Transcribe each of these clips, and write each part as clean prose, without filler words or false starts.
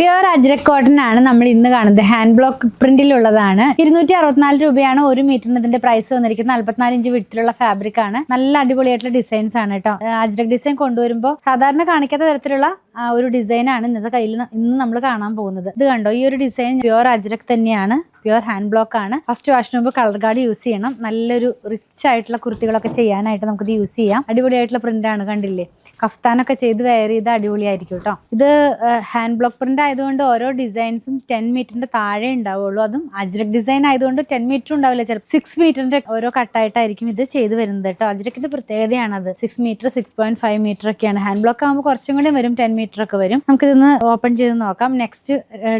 Pure ajrak cotton ആണ് നമ്മൾ ഇന്ന് കാണുന്നത്. Hand block പ്രിന്റിലുള്ളതാണ്. 264 രൂപയാണ് ഒരു മീറ്ററിന് ഇതിന്റെ പ്രൈസ് വന്നിരിക്കുന്നത്. 44 ഇഞ്ച് വിട്ടിലുള്ള ഫാബ്രിക് ആണ്. നല്ല അടിപൊളിയായിട്ടുള്ള ഡിസൈൻസ് ആണ് കേട്ടോ. അജ്രക് ഡിസൈൻ കൊണ്ടുവരുമ്പോൾ സാധാരണ കാണിക്കാത്ത തരത്തിലുള്ള ഒരു ഡിസൈൻ ആണ് ഇന്നത്തെ കയ്യിൽ ഇന്ന് നമ്മൾ കാണാൻ പോകുന്നത്. ഇത് കണ്ടോ, ഈ ഒരു ഡിസൈൻ പ്യുവർ അജ്രക് തന്നെയാണ്. പ്യുവർ ഹാൻഡ് ബ്ലോക്ക് ആണ്. ഫസ്റ്റ് വാഷിന് മുമ്പ് കളർ ഗാർഡ് യൂസ് ചെയ്യണം. നല്ലൊരു റിച്ച് ആയിട്ടുള്ള കുർത്തികളൊക്കെ ചെയ്യാനായിട്ട് നമുക്കിത് യൂസ് ചെയ്യാം. അടിപൊളിയായിട്ടുള്ള പ്രിന്റ് ആണ്, കണ്ടില്ലേ? കഫ്താനൊക്കെ ചെയ്ത് വെയർ ചെയ്ത് അടിപൊളിയായിരിക്കും കേട്ടോ. ഇത് ഹാൻഡ് ബ്ലോക്ക് പ്രിന്റ് ആയതുകൊണ്ട് ഓരോ ഡിസൈൻസും 10 മീറ്ററിന്റെ താഴെ ഉണ്ടാവുള്ളൂ. അതും അജ്രക് ഡിസൈൻ ആയതുകൊണ്ട് 10 മീറ്റർ ഉണ്ടാവില്ല, ചിലപ്പോൾ 6 മീറ്ററിന്റെ ഓരോ കട്ടായിട്ടായിരിക്കും ഇത് ചെയ്ത് വരുന്നത് കേട്ടോ. അജ്രക്കിന്റെ പ്രത്യേകതയാണ് അത്. 6 മീറ്റർ 6.5 മീറ്റർ ഒക്കെയാണ്. ഹാൻഡ് ബ്ലോക്ക് ആകുമ്പോൾ കുറച്ചും കൂടി വരും, 10 മീറ്റർ ഒക്കെ വരും. നമുക്കിതൊന്ന് ഓപ്പൺ ചെയ്ത് നോക്കാം. നെക്സ്റ്റ്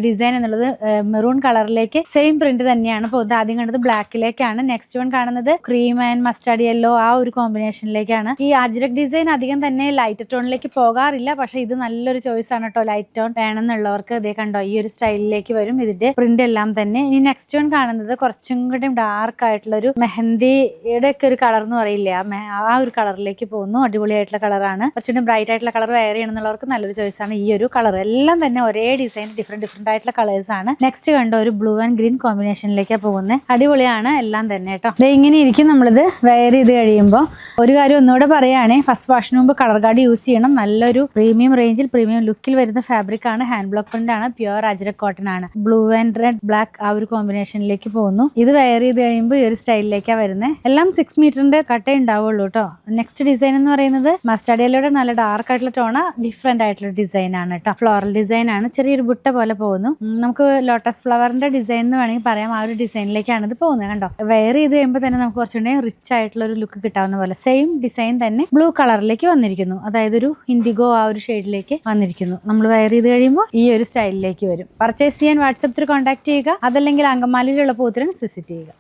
ഡിസൈൻ എന്നുള്ളത് മെറൂൺ കളറിലേക്ക് സെയിം പ്രിന്റ് തന്നെയാണ് പോകുന്നത്. ആദ്യം കണ്ടത് ബ്ലാക്കിലേക്കാണ്. നെക്സ്റ്റ് വൺ കാണുന്നത് ക്രീം ആൻഡ് മസ്റ്റാർഡ് യെല്ലോ, ആ ഒരു കോമ്പിനേഷനിലേക്കാണ്. ഈ അജ്രക് ഡിസൈൻ അധികം തന്നെ ലൈറ്റ് ടോണിലേക്ക് പോകാറില്ല, പക്ഷെ ഇത് നല്ലൊരു ചോയ്സ് ആണ് കേട്ടോ. ലൈറ്റ് ടോൺ വേണമെന്നുള്ളവർക്ക് ഇതേ കണ്ടോ, ഈ ഒരു സ്റ്റൈലിലേക്ക് വരും ഇതിന്റെ പ്രിന്റ് എല്ലാം തന്നെ. ഇനി നെക്സ്റ്റ് വൺ കാണുന്നത് കുറച്ചും കൂടി ഡാർക്ക് ആയിട്ടുള്ള ഒരു മെഹന്തിയുടെ ഒക്കെ ഒരു കളർ എന്ന് പറയില്ലേ, ആ ഒരു കളറിലേക്ക് പോകുന്നു. അടിപൊളിയായിട്ടുള്ള കളറാണ്. കുറച്ചുകൂടി ബ്രൈറ്റ് ആയിട്ടുള്ള കളർ വെയർ ചെയ്യണമെന്നുള്ളവർക്ക് നല്ലൊരു ചോയ്സ് ആണ് ഈ ഒരു കളർ. എല്ലാം തന്നെ ഒരേ ഡിസൈൻ, ഡിഫറെന്റ് ആയിട്ടുള്ള കളേഴ്സ് ആണ്. നെക്സ്റ്റ് കണ്ടോ, ഒരു ബ്ലൂ ആൻഡ് ഗ്രീൻ കോമ്പിനേഷനിലേക്കാണ് പോകുന്നത്. അടിപൊളിയാണ് എല്ലാം തന്നെ കേട്ടോ. ഇങ്ങനെ ഇരിക്കും നമ്മളിത് വെയർ ചെയ്ത് കഴിയുമ്പോൾ. ഒരു കാര്യം ഒന്നുകൂടെ പറയുകയാണെങ്കിൽ, ഫസ്റ്റ് വാഷിന് മുമ്പ് കളർ ഗാർഡ് യൂസ് ചെയ്യണം. നല്ലൊരു പ്രീമിയം റേഞ്ചിൽ പ്രീമിയം ലുക്കിൽ വരുന്ന ഫാബ്രിക് ആണ്. ഹാൻഡ് ബ്ലോക്ക് പ്രിന്റ് ആണ്. പ്യുവർ അജ്രക് കോട്ടൺ ആണ്. ബ്ലൂ ആൻഡ് റെഡ് ബ്ലാക്ക് ആ ഒരു കോമ്പിനേഷനിലേക്ക് പോകുന്നു. ഇത് വെയർ ചെയ്ത് കഴിയുമ്പോൾ ഈ ഒരു സ്റ്റൈലിലേക്കാണ് വരുന്നത്. എല്ലാം 6 മീറ്ററിന്റെ കട്ടേ ഉണ്ടാവുള്ളൂ കേട്ടോ. നെക്സ്റ്റ് ഡിസൈൻ എന്ന് പറയുന്നത് മസ്റ്റാർഡ് യെല്ലോയുടെ നല്ല ഡാർക്ക് ആയിട്ടുള്ള ടോണ, ഡിഫറെന്റ് ആയിട്ടുള്ള ഡിസൈൻ ആണ് കേട്ടോ. ഫ്ലോറൽ ഡിസൈൻ ആണ്. ചെറിയൊരു ബുട്ട പോലെ പോകുന്നു. നമുക്ക് ലോട്ടസ് ഫ്ലവറിന്റെ ഡിസൈൻ എന്ന് വേണമെങ്കിൽ പറയാം. ആ ഒരു ഡിസൈനിലേക്കാണ് ഇത് പോകുന്നത്. കണ്ടോ, വെയർ ചെയ്ത് കഴിയുമ്പോൾ തന്നെ നമുക്ക് കുറച്ചുകൂടി റിച്ച് ആയിട്ടുള്ള ഒരു ലുക്ക് കിട്ടാവുന്ന പോലെ സെയിം ഡിസൈൻ തന്നെ ബ്ലൂ കളറിലേക്ക് വന്നിരിക്കുന്നു. അതായത് ഒരു ഇൻഡിഗോ ആ ഒരു ഷെയ്ഡിലേക്ക് വന്നിരിക്കുന്നു. നമ്മൾ വെയർ ചെയ്ത് കഴിയുമ്പോൾ ഈ ഒരു സ്റ്റൈലിലേക്ക് വരും. പർച്ചേസ് ചെയ്യാൻ വാട്സപ്പ് ത്രൂ കോൺടാക്ട് ചെയ്യുക. അതല്ലെങ്കിൽ അങ്കമാലിയിലുള്ള പൂത്തിരൻസ് വിസിറ്റ് ചെയ്യുക.